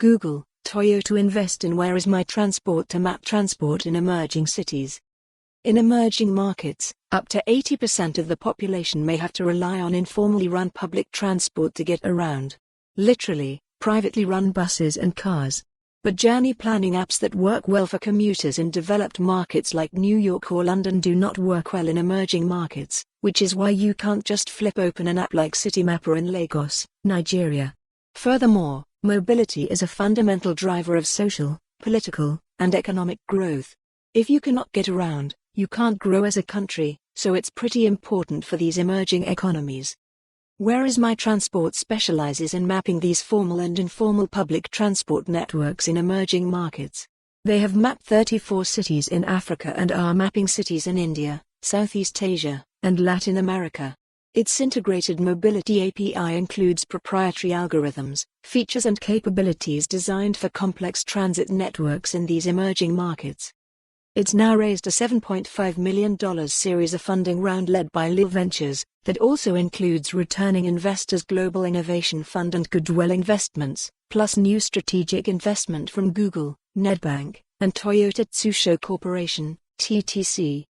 Google, Toyota invest in WhereIsMyTransport to map transport in emerging cities. In emerging markets, up to 80% of the population may have to rely on informally run public transport to get around. Literally, privately run buses and cars. But journey planning apps that work well for commuters in developed markets like New York or London do not work well in emerging markets, which is why you can't just flip open an app like Citymapper in Lagos, Nigeria. Furthermore, mobility is a fundamental driver of social, political, and economic growth. If you cannot get around, you can't grow as a country, so it's pretty important for these emerging economies. WhereIsMyTransport specializes in mapping these formal and informal public transport networks in emerging markets. They have mapped 34 cities in Africa and are mapping cities in India, Southeast Asia, and Latin America. Its integrated mobility API includes proprietary algorithms, features and capabilities designed for complex transit networks in these emerging markets. It's now raised a $7.5 million series of funding round led by Lil Ventures, that also includes returning investors Global Innovation Fund and Goodwill Investments, plus new strategic investment from Google, Nedbank, and Toyota Tsusho Corporation, TTC.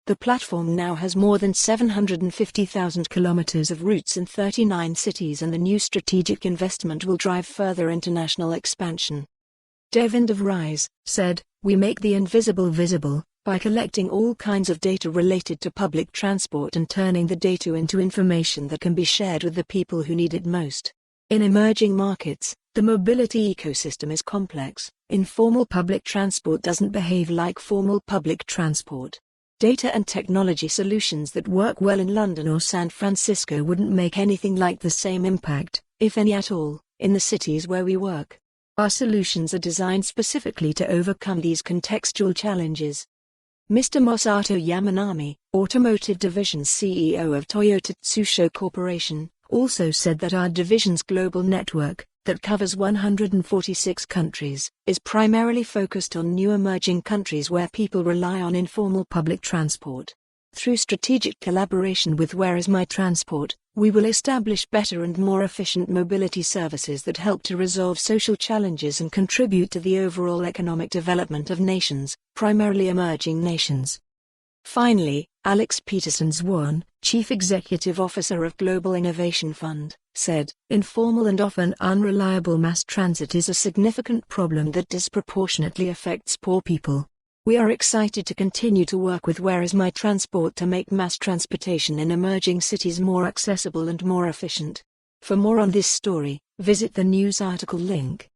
The platform now has more than 750,000 kilometers of routes in 39 cities, and the new strategic investment will drive further international expansion. Devind of Rise said, "We make the invisible visible, by collecting all kinds of data related to public transport and turning the data into information that can be shared with the people who need it most." In emerging markets, the mobility ecosystem is complex. Informal public transport doesn't behave like formal public transport. Data and technology solutions that work well in London or San Francisco wouldn't make anything like the same impact, if any at all, in the cities where we work. Our solutions are designed specifically to overcome these contextual challenges. Mr. Masato Yamanami, Automotive Division's CEO of Toyota Tsusho Corporation, also said that our division's global network, that covers 146 countries, is primarily focused on new emerging countries where people rely on informal public transport. Through strategic collaboration with WhereIsMyTransport, we will establish better and more efficient mobility services that help to resolve social challenges and contribute to the overall economic development of nations, primarily emerging nations. Finally, Alex Peterson-Zwan, Chief Executive Officer of Global Innovation Fund, said, "Informal and often unreliable mass transit is a significant problem that disproportionately affects poor people. We are excited to continue to work with WhereIsMyTransport to make mass transportation in emerging cities more accessible and more efficient." For more on this story, visit the news article link.